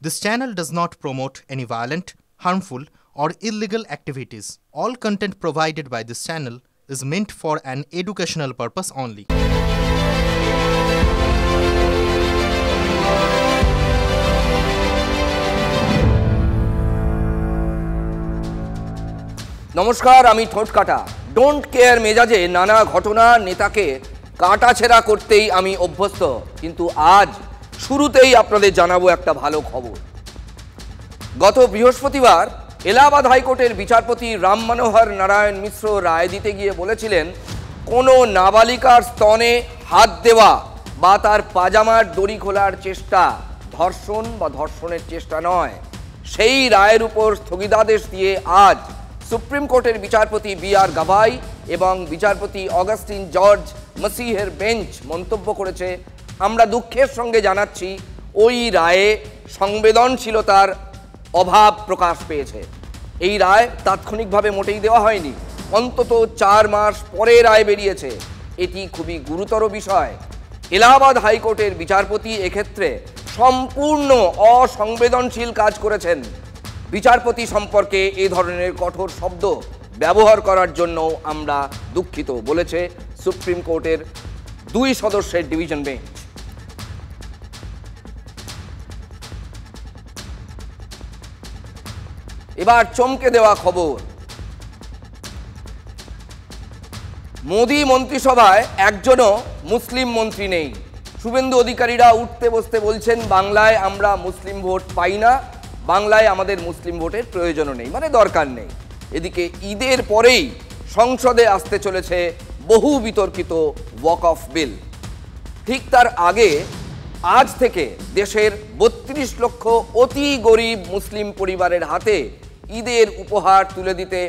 This channel does not promote any violent, harmful, or illegal activities. All content provided by this channel is meant for an educational purpose only. নমস্কার, আমি ঠোঁটকাটা। Don't care মেজাজে নানা ঘটনা নেতাকে কাটাছেঁড়া করতেই আমি অভ্যস্ত, কিন্তু আজ শুরুতেই আপনাদের জানাবো একটা ভালো খবর। গত বৃহস্পতিবার এলাহাবাদ হাইকোর্টের বিচারপতি রাম মনোহর নারায়ণ মিশ্র রায় দিতে গিয়ে বলেছিলেন, কোনো নাবালিকার স্তনে হাত দেওয়া বা তার পাজামার দড়ি খোলার চেষ্টা ধর্ষণ বা ধর্ষণের চেষ্টা নয়। সেই রায়ের উপর স্থগিতাদেশ দিয়ে আজ সুপ্রিম কোর্টের বিচারপতি বি.আর. গাভাই এবং বিচারপতি অগাস্টিন জর্জ মসিহের বেঞ্চ মন্তব্য করেছে, আমরা দুঃখের সঙ্গে জানাচ্ছি ওই রায়ে সংবেদনশীলতার অভাব প্রকাশ পেয়েছে। এই রায় তাৎক্ষণিকভাবে মোটেই দেওয়া হয়নি, অন্তত 4 মাস পরে রায় বেরিয়েছে। এটি খুবই গুরুতর বিষয়। এলাহাবাদ হাইকোর্টের বিচারপতি এক্ষেত্রে সম্পূর্ণ অসংবেদনশীল কাজ করেছেন। বিচারপতি সম্পর্কে এই ধরনের কঠোর শব্দ ব্যবহার করার জন্য আমরা দুঃখিত, বলেছে সুপ্রিম কোর্টের 2 সদস্যের ডিভিশন বেঞ্চ। এবার চমকে দেওয়া খবর, মোদি মন্ত্রিসভায় একজনও মুসলিম মন্ত্রী নেই। শুভেন্দু অধিকারীরা উঠতে বসতে বলছেন, বাংলায় আমরা মুসলিম ভোট পাই না, বাংলায় আমাদের মুসলিম ভোটের প্রয়োজনও নেই, মানে দরকার নেই। এদিকে ঈদের পরেই সংসদে আসতে চলেছে বহু বিতর্কিত ওয়াকফ বিল। ঠিক তার আগে আজ থেকে দেশের 32 লক্ষ অতি গরিব মুসলিম পরিবারের হাতে ঈদের উপহার তুলে দিতে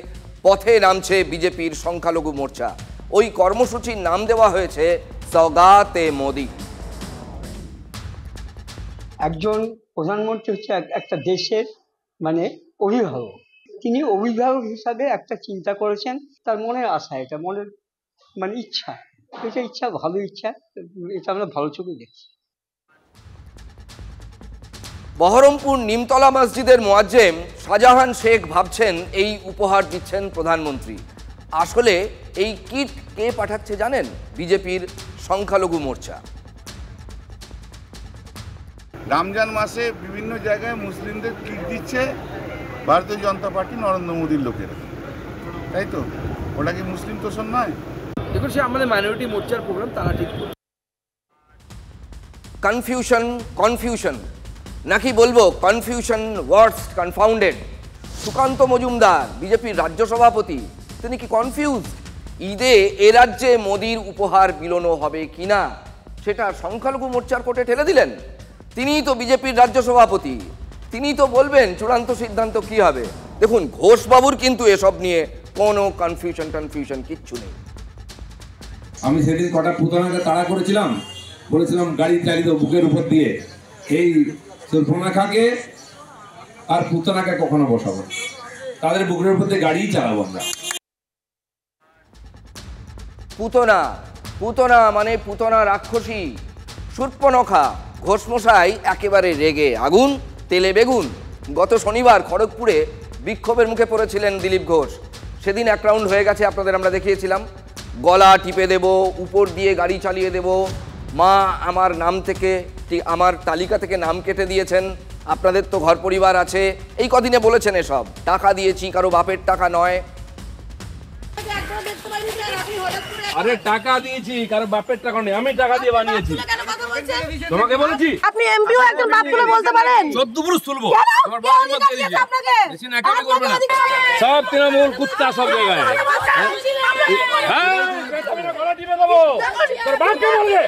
পথে নামছে বিজেপির সংখ্যালঘু মোর্চা। ওই কর্মসূচির নাম দেওয়া হয়েছে সওগাতে মোদি। একজন প্রধানমন্ত্রী হচ্ছে একটা দেশের মানে অভিভাবক। তিনি অভিভাবক হিসাবে একটা চিন্তা করেছেন, তার মনের আশা, এটা মনের মানে ইচ্ছা, এটা ইচ্ছা, ভালো ইচ্ছা, এটা আমরা ভালো চোখে দেখছি। বহরমপুর নিমতলা মসজিদের মুয়াজ্জেম শাহজাহান শেখ ভাবছেন এই উপহার দিচ্ছেন প্রধানমন্ত্রী। আসলে এই কিট কে পাঠাচ্ছে জানেন? বিজেপির সংখ্যালঘু মোর্চা। রমজান মাসে বিভিন্ন জায়গায় মুসলিমদের কিট দিচ্ছে ভারতীয় জনতা পার্টি, নরেন্দ্র মোদীর লোকেরা, তাই তো? ওটা কি মুসলিম তোষণ নয়? দেখুন, সে আমাদের মাইনরিটি মোর্চার প্রোগ্রাম, তারা ঠিক কনফিউশন নাকি বলবো কনফিউশন ওয়ার্ডস কনফাউন্ডেড। সুকান্ত মজুমদার বিজেপির রাজ্য সভাপতি, তিনি কি কনফিউজ? ঈদে এ রাজ্যে মোদির উপহার বিলোনো হবে কিনা সেটা সংখ্যালঘু মোর্চার কোর্টে ঠেলে দিলেন। তিনিই তো বিজেপির রাজ্য সভাপতি, তিনিই তো বলবেন চূড়ান্ত সিদ্ধান্ত কি হবে। দেখুন, ঘোষবাবুর কিন্তু এসব নিয়ে কোনো কনফিউশন কিচ্ছু নেই। আমি সেদিন কটা পুতনাকে তাড়া করেছিলাম, বলেছিলাম গাড়ি চালিত বুকের উপর দিয়ে, এই সুরফনাখাকে আর পুতনাকে কখনো বসাবো, তাদের বুকের উপর দিয়ে গাড়িই চালাবো আমরা। পুতনা মানে পুতনা রাক্ষসী শূর্পণখা। ঘোষমশাই একেবারে রেগে আগুন, তেলে বেগুন। গত শনিবার খড়গপুরে বিক্ষোভের মুখে পড়েছিলেন দিলীপ ঘোষ। সেদিন 1 রাউন্ড হয়ে গেছে, আপনাদের আমরা দেখিয়েছিলাম। গলা টিপে দেব, উপর দিয়ে গাড়ি চালিয়ে দেব, মা আমার নাম থেকে, আমার তালিকা থেকে নাম কেটে দিয়েছেন, আপনাদের তো ঘর পরিবার আছে, এই কদিনে বলেছেন এসব। টাকা দিয়েছি, কারো বাপের টাকা নয়। আরে টাকা দিয়েছি, কারো বাপের টাকা নেই, আমি টাকা দিয়ে বানিয়েছি। তোমাকে বলেছি আপনি এমপিও একজন বাপ তুলে বলতে পারেন? 14 পুরুষ তুলবো, তোমার বাপ মত দিয়ে দিয়েছে, বেশি নাকামি করবে না। সব তৃণমূল কুত্তা সব জায়গায়। হ্যাঁ, গলা টিপে দেবো, তোর বাপকে বলবে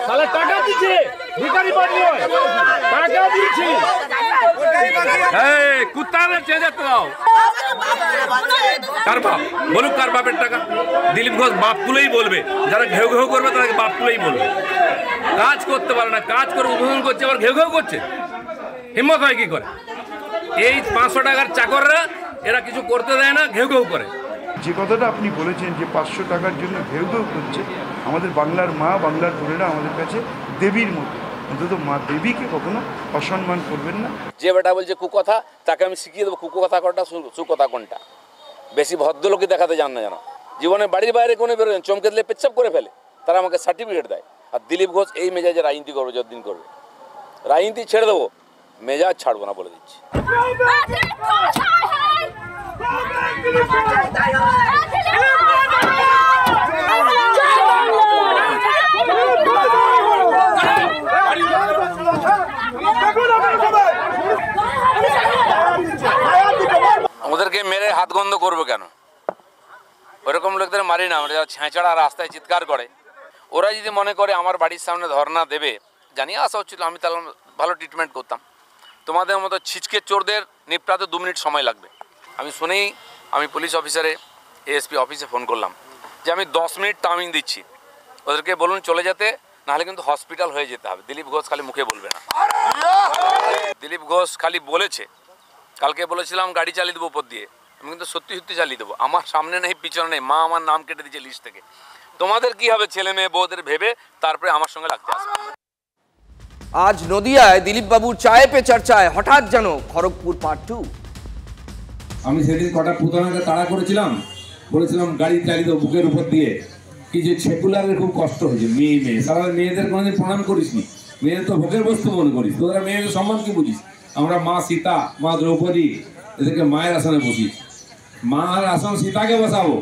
তাহলে টাকা দিচ্ছে, ভিখারি পার্টি নয়, টাকা দিচ্ছি। এই কুত্তাদের চেঁচে দাও, কার বাপ বলুক, কার বাপের টাকা। দিলীপ ঘোষ বাপ তুলেই বলবে, যারা ঘেউ ঘেউ করবে তাদেরকে বাপ তুলেই বলবে। কাজ করতে পারে না, কাজ করে উদ্বোধন করছে, আবার ঘেউ ঘেউ করছে, হিম্মত হয় কি করে? এই 500 টাকার চাকররা এরা কিছু করতে দেয় না, ঘেউ ঘেউ করে। যে কথাটা আপনি বলেছেন যে 500 টাকার জন্য ঘেউ ঘেউ করছে, আমাদের বাংলার মা, বাংলার বোনেরা আমাদের কাছে দেবীর মতো, অন্তত মা দেবীকে কখনো অসম্মান করবেন না। যে বেটা বলছে কুকথা তাকে আমি শিখিয়ে দেবো কুকথা কোনটা সুকথা কোনটা। বেশি ভদ্রলোকই দেখাতে যান না যেন। জীবনে বাড়ির বাইরে কোনো বেরোলেন চমকে দিলে পেচ্ছাপ করে ফেলে, তারা আমাকে সার্টিফিকেট দেয়। আর দিলীপ ঘোষ এই মেজাজে রাজনীতি করবে, যতদিন করবে রাজনীতি ছেড়ে দেবো, মেজাজ ছাড়বো না বলে দিচ্ছি। আমাদেরকে মেরে হাত গন্ধ করবো কেন? ওরকম লোকদের মারি না। আমরা যারা ছেঁচড়া রাস্তায় চিৎকার করে, ওরা যদি মনে করে আমার বাড়ির সামনে ধর্ণা দেবে, জানিয়ে আসা হচ্ছিল, আমি তাহলে ভালো ট্রিটমেন্ট করতাম। তোমাদের মতো ছিচকে চোরদের নিপটাতে 2 মিনিট সময় লাগবে। আমি শুনেই আমি পুলিশ অফিসারে এএসপি অফিসে ফোন করলাম যে আমি 10 মিনিট টাইমিং দিচ্ছি, ওদেরকে বলুন চলে যেতে, নাহলে কিন্তু হসপিটাল হয়ে যেতে হবে। দিলীপ ঘোষ খালি মুখে বলবে না। দিলীপ ঘোষ খালি বলেছে, কালকে বলেছিলাম গাড়ি চালিয়ে দেবো উপর দিয়ে, আমি কিন্তু সত্যি সত্যি চালিয়ে দেবো। আমার সামনে নেই পিছনে নেই, মা আমার নাম কেটে দিয়েছে লিস্ট থেকে। তোমাদের কি হবে ছেলে মেয়ে বউদের ভেবে তারপরে আমার সঙ্গে লাগতে আসবে। আজ নদিয়ায় দিলীপ বাবুর চায়ে পে চর্চায় হঠাৎ যেন খড়গপুর পার্ট 2। আমি সেদিন কটা পুতনাকে তাড়া করেছিলাম, বলেছিলাম গাড়ি চালিয়ে দেবো বুকের উপর দিয়ে। কিছু সেকুলারের খুব কষ্ট হয়েছে। মেয়ে সারা মেয়েদের কোনোদিন প্রণাম করিসনি, মেয়েদের তো ভোগের বস্তু মনে করিস। তোরা মেয়েদের সম্মান কি বুঝিস? আমরা মা সীতা, মা দ্রৌপদী, এদেরকে মায়ের আসনে বসিস। মার আসন সীতাকে বসাবো,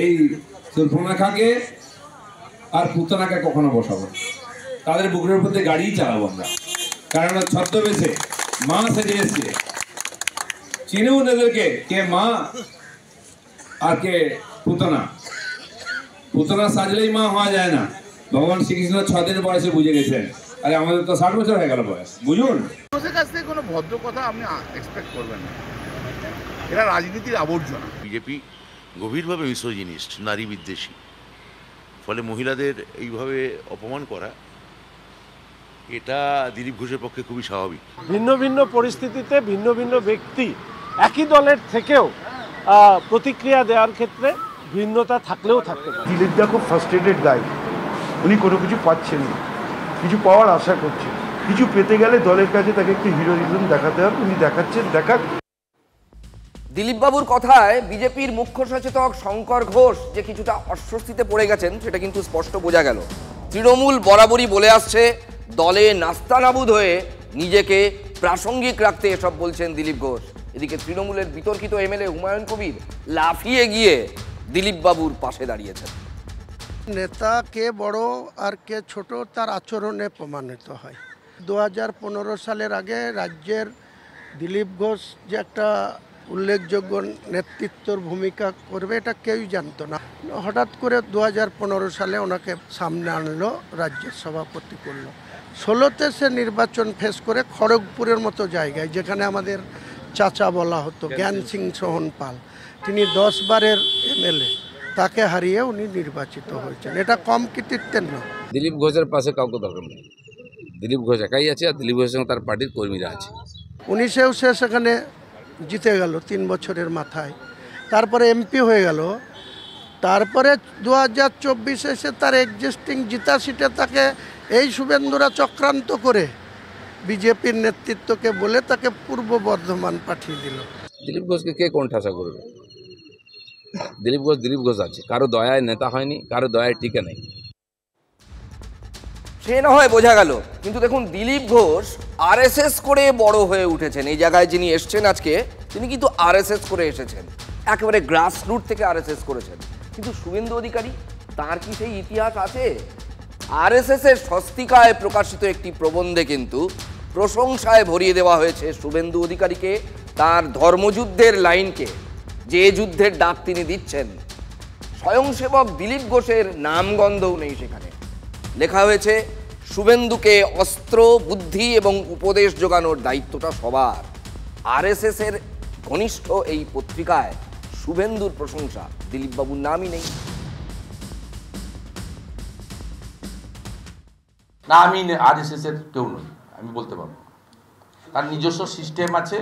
এই সুর্পণখাকে আর পুতনাকে কখনো বসাবো। তাদের বুকের উপর দিয়ে গাড়িই চালাবো আমরা, কারণ ছদ্মবেশে মা সেজে এসছে। চিনুন এদেরকে, কে মা আর কে পুতনা। পুতনা সাজলেই মা হওয়া যায় না। ভগবান শ্রীকৃষ্ণ 6 দিন বয়সে বুঝে গেছেন। আরে আমাদের তো 60 বছর হয়ে গেল বয়স, বুঝুন। ওদের কাছ থেকে কোনো ভদ্র কথা আপনি এক্সপেক্ট করবেন না। এরা রাজনীতির আবর্জনা। বিজেপি গভীরভাবে মিসোজিনিস্ট, নারী বিদ্বেষী, ফলে মহিলাদের এইভাবে অপমান করা এটা দিলীপ ঘোষের পক্ষে খুবই স্বাভাবিক। ভিন্ন ভিন্ন পরিস্থিতিতে ভিন্ন ভিন্ন ব্যক্তি একই দলের থেকেও প্রতিক্রিয়া দেওয়ার ক্ষেত্রে ভিন্নতা থাকলেও থাকতে পারে। দিলীপদা খুব ফার্স্ট্রেটেড গাই, উনি কোনো কিছু পাচ্ছেন না, কিছু পাওয়ার আশা করছেন। কিছু পেতে গেলে দলের কাছে তাকে একটু হিরোইজম দেখাতে হবে, উনি দেখাচ্ছেন, দেখাক। দিলীপ বাবুর কথায় বিজেপির মুখ্য সচেতক শঙ্কর ঘোষ যে কিছুটা অস্বস্তিতে পড়ে গেছেন সেটা কিন্তু স্পষ্ট বোঝা গেল। তৃণমূল বরাবরই বলে আসছে দলে নাস্তানাবুদ হয়ে নিজেকে প্রাসঙ্গিক রাখতে এসব বলছেন দিলীপ ঘোষ। এদিকে তৃণমূলের বিতর্কিত এমএলএ হুমায়ুন কবির লাফিয়ে গিয়ে দিলীপ বাবুর পাশে দাঁড়িয়েছেন। নেতা কে বড় আর কে ছোট তার আচরণে প্রমাণিত হয়। 2015 সালের আগে রাজ্যের দিলীপ ঘোষ যে একটা উল্লেখযোগ্য নেতৃত্বর ভূমিকা করবে এটা কেউই জানতো না। হঠাৎ করে 2015 সালে ওনাকে সামনে আনলো, রাজ্যের সভাপতি করলো। 16তে সে নির্বাচন ফেস করে খড়গপুরের মতো জায়গায়, যেখানে আমাদের চাচা বলা হতো জ্ঞান সিং সোহন পাল, তিনি 10 বারের এমএলএ, তাকে হারিয়ে উনি নির্বাচিত হয়েছেন। এটা কম কৃতিত্বের নয়। দিলীপ ঘোষের পাশে কাউকে দরকার নেই। দিলীপ ঘোষ একাই আছে, আর দিলীপ ঘোষের সঙ্গে তার পার্টির কর্মীরা আছে। 19-এও সে সেখানে জিতে গেল 3 বছরের মাথায়, তারপরে এমপি হয়ে গেল। তারপরে 2024 এসে তার এক্সিস্টিং জিতা সিটে তাকে এই শুভেন্দুরা চক্রান্ত করে বিজেপির নেতৃত্বকে বলে তাকে পূর্ব বর্ধমান পাঠিয়ে দিল। দিলীপ ঘোষকে কে কোণঠাসা করবে? দিলীপ ঘোষ আছে, কারো দয়ায় নেতা হয়নি, কারো দয়ায় টিকে নেই। সে না হয় বোঝা গেল, কিন্তু দেখুন দিলীপ ঘোষ আরএসএস করে বড় হয়ে উঠেছেন। এই জায়গায় যিনি এসছেন আজকে, তিনি কিন্তু আরএসএস করে এসেছেন, একেবারে গ্রাসরুট থেকে আরএসএস করেছেন। কিন্তু শুভেন্দু অধিকারী, তার কি সেই ইতিহাস আছে? আরএসএস এর স্বস্তিকায় প্রকাশিত একটি প্রবন্ধে কিন্তু প্রশংসায় ভরিয়ে দেওয়া হয়েছে শুভেন্দু অধিকারীকে, তার ধর্মযুদ্ধের লাইনকে, যে যুদ্ধের ডাক তিনি দিচ্ছেন। স্বয়ংসেবক দিলীপ ঘোষের নামগন্ধও নেই সেখানে। লেখা হয়েছে শুভেন্দুকে অস্ত্র, বুদ্ধি এবং উপদেশ যোগানোর দায়িত্বটা সবার। আরএসএস এর ঘনিষ্ঠ এই পত্রিকায় শুভেন্দুর প্রশংসা, দিলীপ বাবুর নামই নেই। না, আমি আরএসএস এর কেউ নই, আমি বলতে পারবো। তার নিজস্ব সিস্টেম আছে,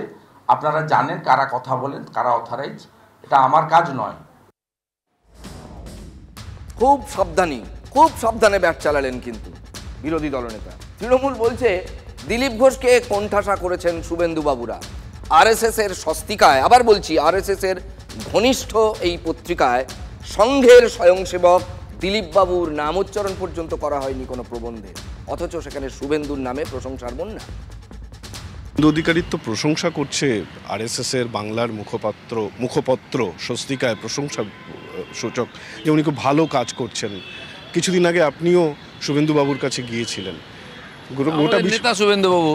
আপনারা জানেন কারা কথা বলেন, কারা অথরাইজ। এটা আমার কাজ নয়। খুব সাবধানে ব্যাট চালালেন কিন্তু বিরোধী দলনেতা। তৃণমূল বলছে দিলীপ ঘোষকে কোণঠাসা করেছেন শুভেন্দু বাবুরা। আরএসএস এর স্বস্তিকায়, আবার বলছি আরএসএস এর ঘনিষ্ঠ এই পত্রিকায় সংঘের স্বয়ংসেবক দিলীপ বাবুর নামোচ্চারণ পর্যন্ত করা হয়নি কোনো প্রবন্ধে, অথচ সেখানে শুভেন্দুর নামে প্রশংসার বন্যা। অধিকারীর তো প্রশংসা করছে আরএসএস এর বাংলার মুখপত্র স্বস্তিকায় প্রশংসা সূচক যে উনি খুব ভালো কাজ করছেন। কিছুদিন আগে আপনিও শুভেন্দু বাবুর কাছে গিয়েছিলেন। নেতা শুভেন্দু বাবু,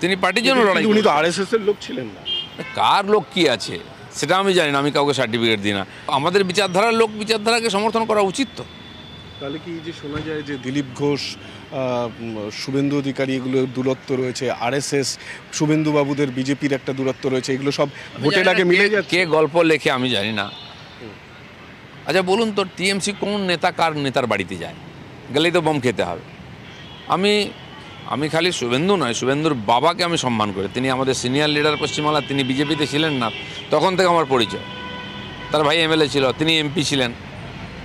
তিনি পার্টির জন্য লড়াই, উনি তো আরএসএস এর লোক ছিলেন না। কার লোক কি আছে সেটা আমি জানি না, আমি কাউকে সার্টিফিকেট দিই না। আমাদের বিচারধারার লোক বিচারধারাকে সমর্থন করা উচিত। তো তাহলে কি যে শোনা যায় যে দিলীপ ঘোষ, শুভেন্দু অধিকারী এগুলো দূরত্ব রয়েছে, আরএসএস শুভেন্দু বাবুদের বিজেপির একটা দূরত্ব রয়েছে, এগুলো সব ভোটের আগে মিলে যাচ্ছে। কে গল্প লেখে আমি জানি না। আচ্ছা বলুন তো, টিএমসি কোন নেতা কার নেতার বাড়িতে যায়? গেলেই তো বম খেতে হবে। আমি খালি শুভেন্দু নয়, শুভেন্দুর বাবাকে আমি সম্মান করি। তিনি আমাদের সিনিয়র লিডার পশ্চিমবাংলা, তিনি বিজেপিতে ছিলেন না, তখন থেকে আমার পরিচয়। তার ভাই এমএলএ ছিল, তিনি এমপি ছিলেন।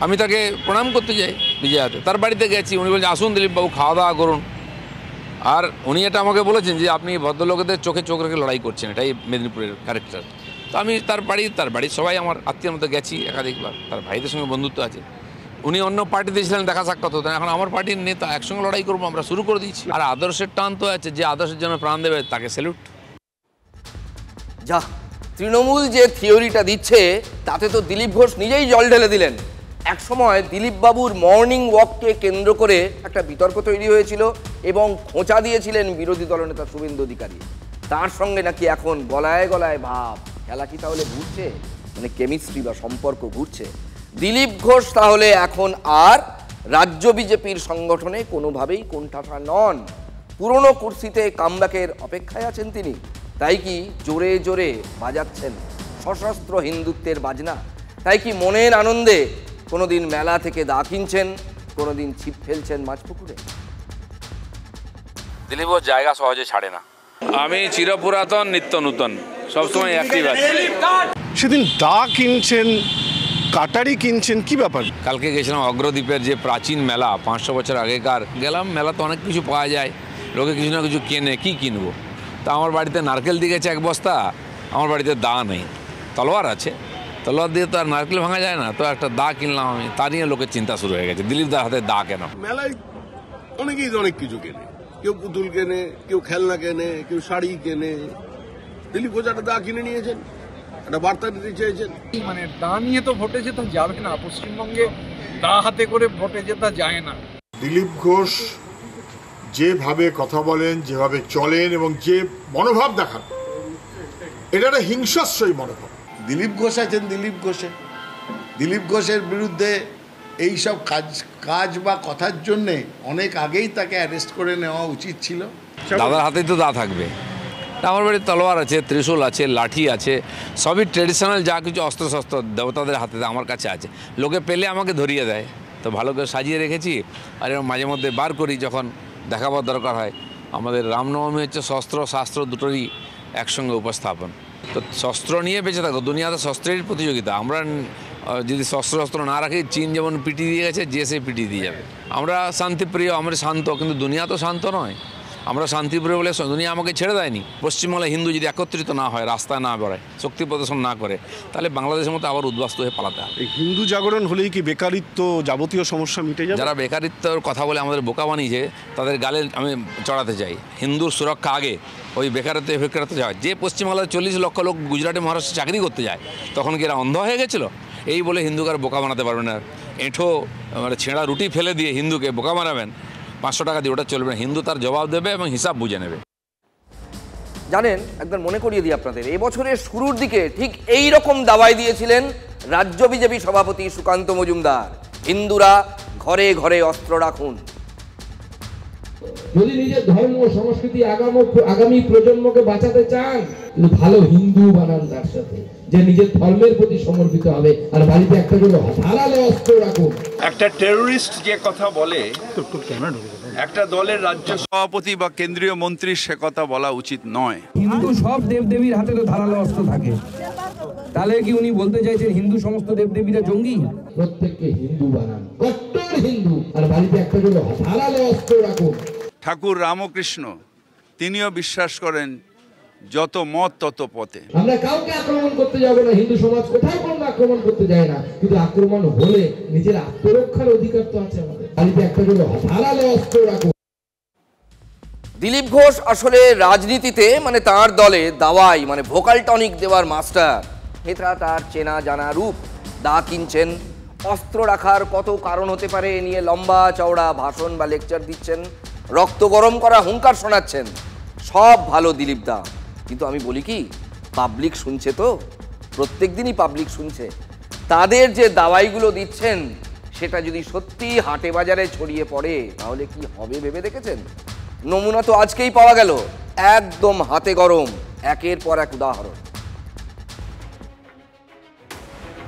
আমি তাকে প্রণাম করতে যাই বিজয়াতে, তার বাড়িতে গেছি। উনি বলছেন আসুন দিলীপবাবু, খাওয়া দাওয়া করুন। আর উনি এটা আমাকে বলেছেন যে আপনি ভদ্রলোকেদের চোখে চোখ রেখে লড়াই করছেন, এটাই মেদিনীপুরের ক্যারেক্টার। তো আমি তার বাড়ি সবাই আমার আত্মীয়ের মতো গেছি একাধিকবার। তার ভাইদের সঙ্গে বন্ধুত্ব আছে। উনি অন্য পার্টিতে ছিলেন, দেখা সাক্ষাৎ হতেন, এখন আমার পার্টির নেতা, একসঙ্গে লড়াই করবো, আমরা শুরু করে দিয়েছি। আর আদর্শের টান তো আছে, যে আদর্শের জন্য প্রাণ দেবে তাকে স্যালুট। যা তৃণমূল যে থিওরিটা দিচ্ছে তাতে তো দিলীপ ঘোষ নিজেই জল ঢেলে দিলেন। এক সময় দিলীপ বাবুর মর্নিং ওয়াককে কেন্দ্র করে একটা বিতর্ক তৈরি হয়েছিল এবং খোঁচা দিয়েছিলেন বিরোধী দলনেতা শুভেন্দু অধিকারী। তার সঙ্গে নাকি এখন গলায় গলায় ভাব। খেলা কি তাহলে ঘুরছে, মানে কেমিস্ট্রি বা সম্পর্ক ঘুরছে? দিলীপ ঘোষ তাহলে এখন আর রাজ্য বিজেপির সংগঠনে কোনোভাবেই কোণঠাসা নন। পুরনো কুর্সিতে কামব্যাকের অপেক্ষায় আছেন তিনি। তাই কি জোরে জোরে বাজাচ্ছেন সশস্ত্র হিন্দুত্বের বাজনা? তাই কি মনের আনন্দে কোনোদিন মেলা থেকে দা কিনছেন, কোনোদিন ছিপ ফেলছেন মাছপুকুরে? দিলীপ ঘোষ জায়গা সহজে ছাড়ে না। আমি চিরপুরাতন নিত্য নূতন, সবসময় অ্যাক্টিভ আছি। সেদিন দা কিনছেন, কাটারি কিনছেন, কি ব্যাপার? কালকে গেছিলাম অগ্রদ্বীপের যে প্রাচীন মেলা, 500 বছর আগেকার। গেলাম, মেলাতে অনেক কিছু পাওয়া যায়, লোকে কিছু না কিছু কেনে, কি কিনবো? তা আমার বাড়িতে নারকেল দিয়ে গেছে 1 বস্তা, আমার বাড়িতে দা নেই, তলোয়ার আছে, তলোয়ার দিয়ে তো আর নারকেল ভাঙা যায় না। তো একটা দা কিনলাম আমি, তা নিয়ে লোকের চিন্তা শুরু হয়ে গেছে, দিলীপ দার হাতে দা কেন? মেলায় অনেকেই অনেক কিছু কেনে, কেউ পুতুল কেনে, কেউ খেলনা কেনে, কেউ শাড়ি কেনে। দিলীপ ঘোষ একটা দা কিনে নিয়েছেন, একটা বার্তা দিতে চেয়েছেন। মানে দা নিয়ে তো ভোটে যেতে যাবে না, পশ্চিমবঙ্গে দা হাতে করে ভোটে যেতে যায় না। দিলীপ ঘোষ যেভাবে কথা বলেন, যেভাবে চলেন এবং যে মনোভাব দেখান, এটা একটা হিংসাশ্রয়ী মনোভাব। দিলীপ ঘোষ আছেন দিলীপ ঘোষের বিরুদ্ধে এই সব কাজ বা কথার জন্যে অনেক আগেই তাকে অ্যারেস্ট করে নেওয়া উচিত ছিল। দাদার হাতেই তো দা থাকবে। আমার বাড়ির তলোয়ার আছে, ত্রিশূল আছে, লাঠি আছে, সবই ট্রেডিশনাল যা কিছু অস্ত্রশস্ত্র দেবতাদের হাতে আমার কাছে আছে। লোকে পেলে আমাকে ধরিয়ে দেয়, তো ভালো করে সাজিয়ে রেখেছি। আর এরকম মাঝে মধ্যে বার করি যখন দেখাবার দরকার হয়। আমাদের রামনবমী হচ্ছে শস্ত্র শাস্ত্র দুটোরই একসঙ্গে উপস্থাপন। তো শস্ত্র নিয়ে বেঁচে থাকো, দুনিয়াতে শস্ত্রের প্রতিযোগিতা। আমরা যদি শস্ত্র না রাখি, চীন যেমন পিটি দিয়ে গেছে, যে সে পিটি দিয়ে যাবে। আমরা শান্তিপ্রিয়, আমরা শান্ত, কিন্তু দুনিয়া তো শান্ত নয়। আমরা শান্তিপ্রিয় বলে দুনিয়া আমাকে ছেড়ে দেয়নি। পশ্চিমবাংলায় হিন্দু যদি একত্রিত না হয়, রাস্তায় না বেরোয়, শক্তি প্রদর্শন না করে, তাহলে বাংলাদেশের মতো আবার উদ্বাস্তু হয়ে পালাতে হবে। হিন্দু জাগরণ হলেই কি বেকারিত্ব যাবতীয় সমস্যা মিটে যাবে? যারা বেকারিত্বর কথা বলে আমাদের বোকা বানিয়েছে, তাদের গালে আমি চড়াতে চাই। হিন্দুর সুরক্ষা আগে, ওই বেকারত্ব যায়। যে পশ্চিমবাংলায় 40 লক্ষ লোক গুজরাটে মহারাষ্ট্রে চাকরি করতে যায়, তখন কি এরা অন্ধ হয়ে গেছিল? এই বলে হিন্দুকে আর বোকা বানাতে পারবে না। এঁঠো মানে ছেঁড়া রুটি ফেলে দিয়ে হিন্দুকে বোকা বানাবেন 500 টাকা দিয়ে, ওটা চলবে না। হিন্দু তার জবাব দেবে এবং হিসাব বুঝে নেবে। জানেন, একবার মনে করিয়ে দিই আপনাদের, এবছরের শুরুর দিকে ঠিক এই রকম দাওয়াই দিয়েছিলেন রাজ্য বিজেপি সভাপতি সুকান্ত মজুমদার। হিন্দুরা ঘরে ঘরে অস্ত্র রাখুন। যদি নিজের ধর্ম সংস্কৃতি আগামী প্রজন্মকে বাঁচাতে চান, ভালো হিন্দু বানান তার সাথে, যে নিজের ধর্মের প্রতি সমর্পিত হবে, আর বাড়িতে একটা করে ধারালো অস্ত্র রাখুন। একটা টেরোরিস্ট যে কথা বলে, একটা দলের রাজ্য সভাপতি বা কেন্দ্রীয় মন্ত্রী সে কথা বলা উচিত নয়। হিন্দু সব দেবদেবীর হাতে তো ধারালো অস্ত্র থাকে, তাহলে কি উনি বলতে চাইছেন হিন্দু সমস্ত দেবদেবীরা জঙ্গি? প্রত্যেককে হিন্দু বানান, কট্টর হিন্দু, আর বাড়িতে একটা করে ধারালো অস্ত্র রাখুন। ঠাকুর রামকৃষ্ণ তিনিও বিশ্বাস করেন যত মত তত পথে। আমরা কাউকে আক্রমণ করতে যাব না, হিন্দু সমাজ কোথাও কোনো আক্রমণ করতে যায় না, কিন্তু আক্রমণ হলে নিজের আত্মরক্ষার অধিকার তো আছে আমাদের। বাড়িতে একটা করে ধারালো অস্ত্র রাখো। দিলীপ ঘোষ আসলে রাজনীতিতে মানে তার দলে দাওয়াই মানে ভোকাল টনিক দেওয়ার মাস্টার। এটা তার চেনা জানা রূপ। দা কিনছেন, অস্ত্র রাখার কত কারণ হতে পারে এ নিয়ে লম্বা চওড়া ভাষণ বা লেকচার দিচ্ছেন, রক্ত গরম করা হুঙ্কার শোনাচ্ছেন। সব ভালো দিলীপ দা, কিন্তু আমি বলি কি, পাবলিক শুনছে তো, প্রত্যেক দিনই পাবলিক শুনছে। তাদের যে দাওয়াইগুলো দিচ্ছেন সেটা যদি সত্যি হাটে বাজারে ছড়িয়ে পড়ে তাহলে কি হবে ভেবে দেখেছেন? নমুনা তো আজকেই পাওয়া গেল, একদম হাতে গরম, একের পর এক উদাহরণ।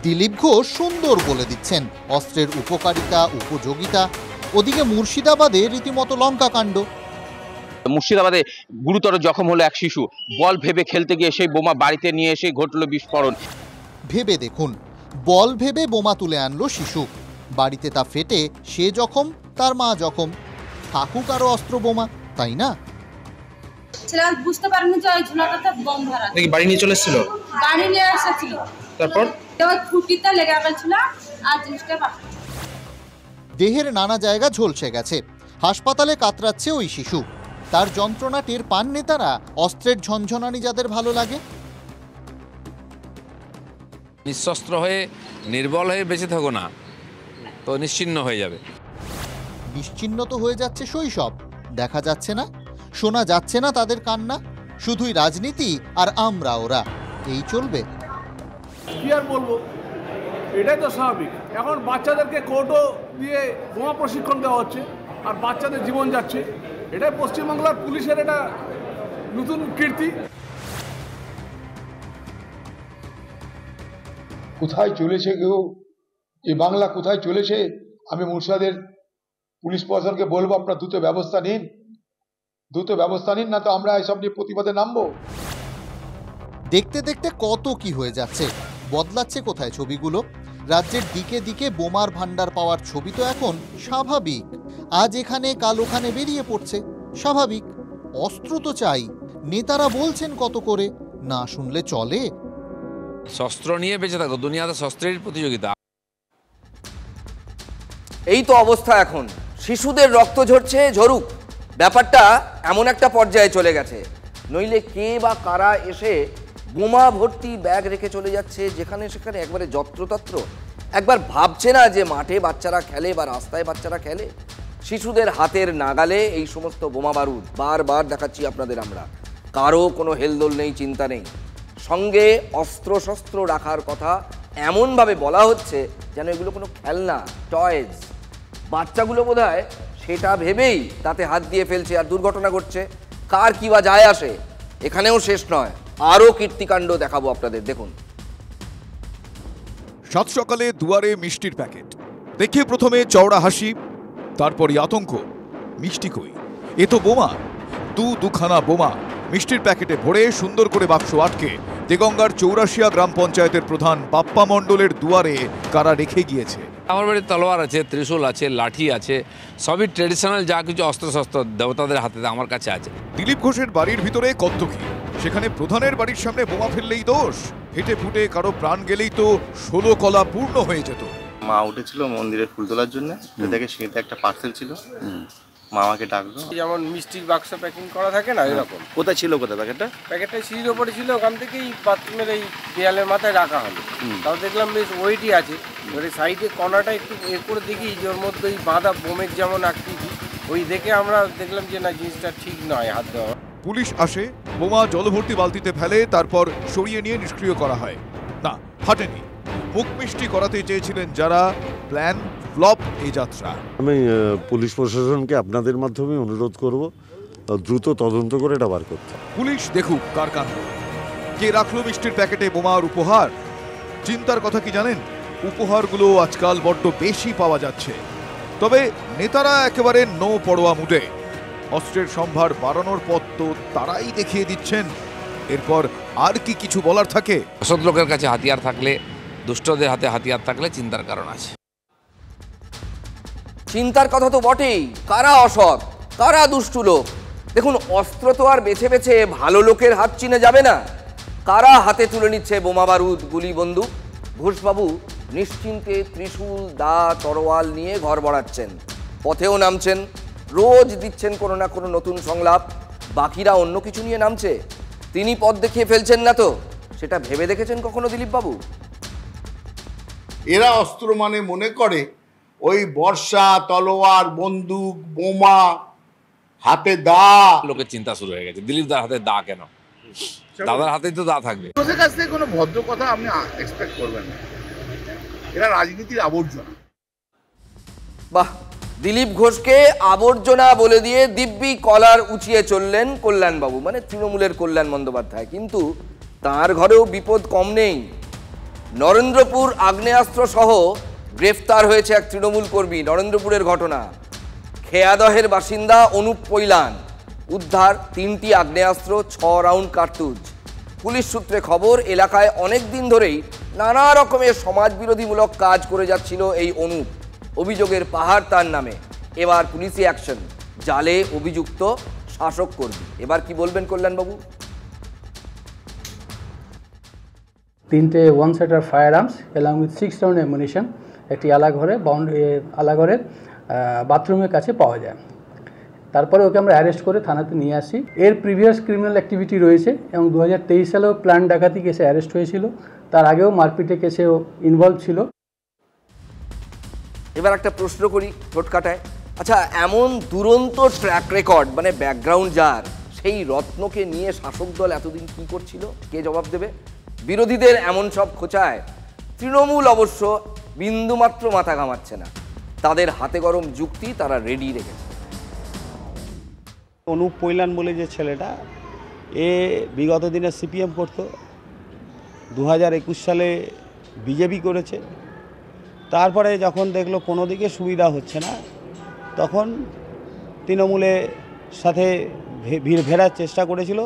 দিলীপ ঘোষ সুন্দর বলে দিচ্ছেন অস্ত্রের উপকারিতা উপযোগিতা। ওদিকে মুর্শিদাবাদে রীতিমতো লঙ্কা কাণ্ড। মুর্শিদাবাদে গুরুতর জখম হলো এক শিশু, বল ভেবে খেলতে গিয়ে সেই বোমা বাড়িতে নিয়ে এসে ঘটল বিস্ফোরণ। ভেবে দেখুন, বল ভেবে বোমা তুলে আনলো শিশু, বাড়িতে তা ফেটে সে জখম, তার মা জখম। থাকুক আরো অস্ত্র বোমা, তাই না? ছেলেরা বুঝতে পারেনি যে ওই ঝুলাটাতে বোম ভরা। নাকি বাড়ি নিয়ে চলে এসেছিল? বাড়ি নিয়ে এসেছিল, তারপর ওই খুঁটিতে লেগে গেছিল আর জিনিসটা বাকি। দেহের নানা জায়গা ঝলসে গেছে, হাসপাতালে কাতরাচ্ছে ওই শিশু। তার যন্ত্রণা টের পান নেতারা। অস্ত্রের ঝনঝনানি যাদের ভালো লাগে, নিঃশস্ত্র হয়ে নির্বল হয়ে বেঁচে থাকো না তো নিশ্চিহ্ন হয়ে যাবে। নিশ্চিহ্ন তো হয়ে যাচ্ছে শৈশব, দেখা যাচ্ছে না, শোনা যাচ্ছে না তাদের কান্না। শুধুই রাজনীতি আর আমরা ওরা, এই চলবে। কি আর বলবো, এটাই তো স্বাভাবিক। এখন বাচ্চাদেরকে কোর্টও দিয়ে বোমা প্রশিক্ষণ দেওয়া হচ্ছে আর বাচ্চাদের জীবন যাচ্ছে। এটাই পশ্চিমবাংলার পুলিশের এটা নতুন কীর্তি। কোথায় চলেছে কেউ, এই বাংলা কোথায় চলেছে? আমি মুর্শিদাবাদের পুলিশ প্রশাসনকে বলবো, আপনারা দ্রুত ব্যবস্থা নিন, দ্রুত ব্যবস্থা নিন, না তো আমরা এসব নিয়ে প্রতিবাদে নামবো। দেখতে দেখতে কত কি হয়ে যাচ্ছে, বদলাচ্ছে কোথায় ছবিগুলো। রাজ্যের দিকে দিকে বোমার ভান্ডার পাওয়ার ছবি তো এখন স্বাভাবিক। আজ এখানে কাল ওখানে বেরিয়ে পড়ছে, স্বাভাবিক। অস্ত্র তো চাই, নেতারা বলছেন কত করে, না শুনলে চলে? শস্ত্র নিয়ে বেঁচে থাকো, দুনিয়াতে শস্ত্রের প্রতিযোগিতা। এই তো অবস্থা এখন। শিশুদের রক্ত ঝরছে, ঝরুক। ব্যাপারটা এমন একটা পর্যায়ে চলে গেছে, নইলে কে বা কারা এসে বোমা ভর্তি ব্যাগ রেখে চলে যাচ্ছে যেখানে সেখানে, একবারে যত্রতত্র। একবার ভাবছে না যে মাঠে বাচ্চারা খেলে বা রাস্তায় বাচ্চারা খেলে? শিশুদের হাতের নাগালে এই সমস্ত বোমা বারুদ, বারবার দেখাচ্ছি আপনাদের আমরা। কারো কোনো হেলদোল নেই, চিন্তা নেই। সঙ্গে অস্ত্র শস্ত্র রাখার কথা এমনভাবে বলা হচ্ছে যেন এগুলো কোনো খেলনা, টয়েজ। বাচ্চাগুলো বোধহয় সেটা ভেবেই তাতে হাত দিয়ে ফেলছে আর দুর্ঘটনা ঘটছে। কার কি বা যায় আসে? এখানেও শেষ নয়, আরও কীর্তিকাণ্ড দেখাবো আপনাদের, দেখুন। সাত সকালে দুয়ারে মিষ্টির প্যাকেট দেখে প্রথমে চওড়া হাসি, তারপরই আতঙ্ক। মিষ্টি কই? এ তো বোমা। দুখানা বোমা মিষ্টির প্যাকেটে ভরে সুন্দর করে বাক্স আটকে দেগঙ্গার চৌরাশিয়া গ্রাম পঞ্চায়েতের প্রধান বাপ্পা মণ্ডলের দুয়ারে কারা রেখে গিয়েছে। আমার বাড়িতে তলোয়ার আছে, ত্রিশূল আছে, লাঠি আছে, সবই ট্রেডিশনাল যা কিছু অস্ত্রশস্ত্র দেবতাদের হাতে আমার কাছে আছে। দিলীপ ঘোষের বাড়ির ভিতরে কত কি, সেখানে প্রধানের বাড়ির সামনে বোমা ফেললেই দোষ, হেঁটে ফুটে কারো প্রাণ গেলেই তো 16 কলা পূর্ণ হয়ে যেত। মা উঠেছিল মন্দিরে ফুল তোলার জন্য, দেখে সিঁড়িতে একটা পার্সেল ছিল, মা আমাকে ডাকলো। যেমন মিষ্টির বাক্স প্যাকিং করা থাকে না, এরকম। কোথায় ছিল কোথায় প্যাকেটটা? প্যাকেটটা সিঁড়ির ওপরে ছিল, ওখান থেকেই বাথরুমের এই দেয়ালের মাথায় রাখা হলো। তাও দেখলাম বেশ ওয়েটই আছে। এবারে সাইডে কর্নারটা একটু করে দেখি যে ওর মধ্যে ওই বাঁধা বোমের যেমন আকৃতি, ওই দেখে আমরা দেখলাম যে না, জিনিসটা ঠিক নয় হাত দেওয়া। পুলিশ আসে, বোমা জলভর্তি বালতিতে ফেলে, তারপর সরিয়ে নিয়ে নিষ্ক্রিয় করা হয়। না, ফাটেনি। মুখ মিষ্টি করাতে চেয়েছিলেন যারা, প্ল্যান ফ্লপ এই যাত্রা। আমি পুলিশ প্রশাসনকে আপনাদের মাধ্যমে অনুরোধ করব দ্রুত তদন্ত করে এটা বার করতে। পুলিশ দেখুক কার কাণ্ড। কে রাখলো মিষ্টির প্যাকেটে বোমার উপহার? চিন্তার কথা কি জানেন? উপহারগুলো আজকাল বড্ড বেশি পাওয়া যাচ্ছে, তবে নেতারা একেবারে নো পড়োয়া মুডে। অস্ত্রের সম্ভার বাড়ানোর পথ তো তারাই দেখিয়ে দিচ্ছেন। এরপর আর কি কিছু বলার থাকে? অসৎ লোকের কাছে হাতিয়ার থাকলে, দুষ্টদের হাতে হাতিয়ার থাকলে চিন্তার কারণ আছে। চিন্তার কথা তো বটেই। কারা অসৎ? কারা দুষ্টু লোক? দেখুন, অস্ত্র তো আর বেছে বেছে ভালো লোকের হাত চিনে যাবে না। কারা হাতে তুলে নিচ্ছে বোমা বারুদ, গুলি, বন্দুক? ঘোষবাবু নিশ্চিন্তে ত্রিশূল, দা, তরোয়াল নিয়ে ঘর বাড়াচ্ছেন, পথেও নামছেন, রোজ দিচ্ছেন কোনো না কোনো নতুন সংলাপ। বাকিরা অন্য কিছু নিয়ে নামছে, তিনি পথ দেখিয়ে ফেলছেন না তো? সেটা ভেবে দেখেছেন কখনো দিলীপ বাবু? এরা অস্ত্র মানে মনে করে ওই বর্ষা, তলোয়ার, বন্দুক, বোমা, হাতে দা। লোকের চিন্তা শুরু হয়ে গেছে, দিলীপ দার হাতে দা কেন? দাদার হাতেই তো দা থাকবে। ওদের কাছ থেকে কোনো ভদ্র কথা আপনি এক্সপেক্ট করবেন না। এরা রাজনীতির আবর্জনা। বাহ, দিলীপ ঘোষকে আবর্জনা বলে দিয়ে দিব্যি কলার উঁচিয়ে চললেন কল্যাণবাবু, মানে তৃণমূলের কল্যাণ বন্দ্যোপাধ্যায়। কিন্তু তার ঘরেও বিপদ কম নেই। নরেন্দ্রপুর আগ্নেয়াস্ত্র সহ গ্রেফতার হয়েছে এক তৃণমূল কর্মী। নরেন্দ্রপুরের ঘটনা, খেয়াদহের বাসিন্দা অনুপ পৈলান। উদ্ধার 3টি আগ্নেয়াস্ত্র, 6 রাউন্ড কার্তুজ। পুলিশ সূত্রে খবর, এলাকায় অনেক দিন ধরেই নানা রকমের সমাজবিরোধীমূলক কাজ করে যাচ্ছিল এই অনুপ। অভিযোগের পাহাড় তার নামে। এবার পুলিশি অ্যাকশন, জালে অভিযুক্ত শাসক কর্মী। এবার কি বলবেন কল্যাণবাবু? 3টে 1 সেটার fire arms along with 6 round ammunition একটি আলাঘরের বাথরুমের কাছে পাওয়া যায়। তারপরে ওকে আমরা অ্যারেস্ট করে থানাতে নিয়ে আসি। এর প্রিভিয়াস ক্রিমিনাল অ্যাক্টিভিটি রয়েছে এবং 2023 সালেও প্ল্যান ডাকাতি কেসে অ্যারেস্ট হয়েছিল। তার আগেও মারপিটে কেসেও ইনভলভ ছিল। এবার একটা প্রশ্ন করি ঠোঁটকাটায়, আচ্ছা, এমন দুরন্ত ট্র্যাক রেকর্ড, মানে ব্যাকগ্রাউন্ড যার, সেই রত্নকে নিয়ে শাসক দল এতদিন কি করছিল? কে জবাব দেবে? বিরোধীদের এমন সব খোঁচায় তৃণমূল অবশ্য বিন্দুমাত্র মাথা ঘামাচ্ছে না। তাদের হাতে গরম যুক্তি তারা রেডি রেখেছে। অনুপ পৈলান বলে যে ছেলেটা, এ বিগত দিনে সিপিএম করতো, 2021 সালে বিজেপি করেছে। তারপরে যখন দেখলো কোনো দিকে সুবিধা হচ্ছে না, তখন তৃণমূলের সাথে ভেড়ার চেষ্টা করেছিল।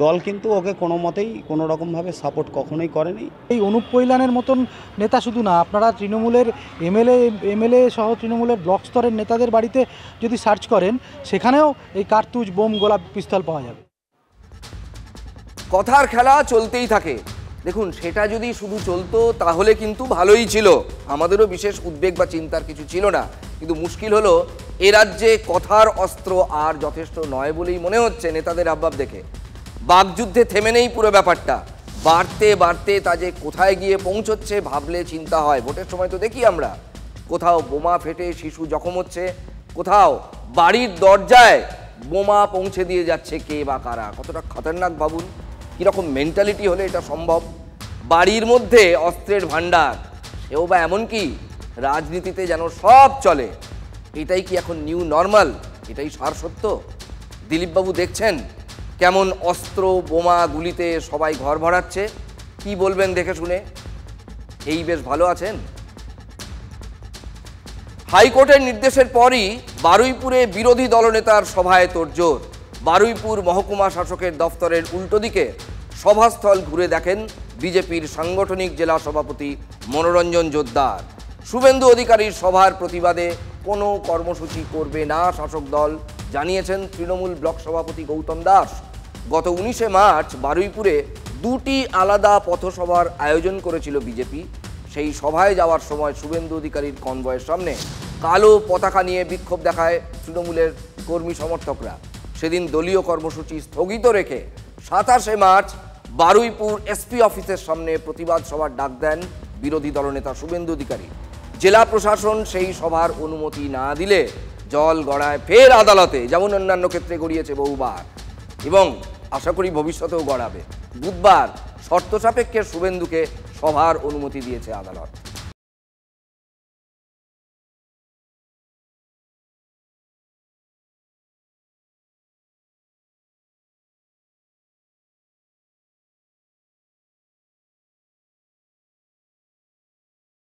দল কিন্তু ওকে কোনো মতেই কোনো রকমভাবে সাপোর্ট কখনোই করেনি। এই অনুপ পৈলানের মতন নেতা শুধু না, আপনারা তৃণমূলের এমএলএ সহ তৃণমূলের ব্লক স্তরের নেতাদের বাড়িতে যদি সার্চ করেন, সেখানেও এই কার্তুজ, বোম, গোলা, পিস্তল পাওয়া যাবে। কথার খেলা চলতেই থাকে। দেখুন, সেটা যদি শুধু চলতো তাহলে কিন্তু ভালোই ছিল, আমাদেরও বিশেষ উদ্বেগ বা চিন্তার কিছু ছিল না। কিন্তু মুশকিল হলো, এ রাজ্যে কথার অস্ত্র আর যথেষ্ট নয় বলেই মনে হচ্ছে নেতাদের হাবভাব দেখে। বাকযুদ্ধে থেমে নেই পুরো ব্যাপারটা, বাড়তে বাড়তে তা যে কোথায় গিয়ে পৌঁছচ্ছে ভাবলে চিন্তা হয়। ভোটের সময় তো দেখি আমরা, কোথাও বোমা ফেটে শিশু জখম হচ্ছে, কোথাও বাড়ির দরজায় বোমা পৌঁছে দিয়ে যাচ্ছে কে বা কারা। কতটা খতরনাক ভাবুন, কীরকম মেন্টালিটি হলে এটা সম্ভব? বাড়ির মধ্যে অস্ত্রের ভাণ্ডার, সেও বা এমন কি রাজনীতিতে যেন সব চলে। এটাই কি এখন নিউ নর্মাল? এটাই সার সত্য? দিলীপবাবু দেখছেন কেমন অস্ত্র, বোমা, গুলিতে সবাই ঘর ভরাচ্ছে। কি বলবেন দেখে শুনে? এই বেশ ভালো আছেন? হাইকোর্টের নির্দেশের পরই বারুইপুরে বিরোধী দলনেতার সভায় তোড়জোড়। বারুইপুর মহকুমা শাসকের দফতরের উল্টো দিকে সভাস্থল ঘুরে দেখেন বিজেপির সাংগঠনিক জেলা সভাপতি মনোরঞ্জন জোদ্দার। শুভেন্দু অধিকারীর সভার প্রতিবাদে কোনো কর্মসূচি করবে না শাসক দল, জানিয়েছেন তৃণমূল ব্লক সভাপতি গৌতম দাস। গত 19শে মার্চ বারুইপুরে 2টি আলাদা পথসভার আয়োজন করেছিল বিজেপি। সেই সভায় যাওয়ার সময় শুভেন্দু অধিকারীর কনভয়ের সামনে কালো পতাকা নিয়ে বিক্ষোভ দেখায় তৃণমূলের কর্মী সমর্থকরা। সেদিন দলীয় কর্মসূচি স্থগিত রেখে 27শে মার্চ বারুইপুর এসপি অফিসের সামনে প্রতিবাদ সভার ডাক দেন বিরোধী দলনেতা শুভেন্দু অধিকারী। জেলা প্রশাসন সেই সভার অনুমতি না দিলে জল গড়ায় ফের আদালতে, যেমন অন্যান্য ক্ষেত্রে গড়িয়েছে বহুবার এবং আশা করি ভবিষ্যতেও গড়াবে। বুধবার শর্ত সাপেক্ষে শুভেন্দুকে সভার অনুমতি দিয়েছে আদালত।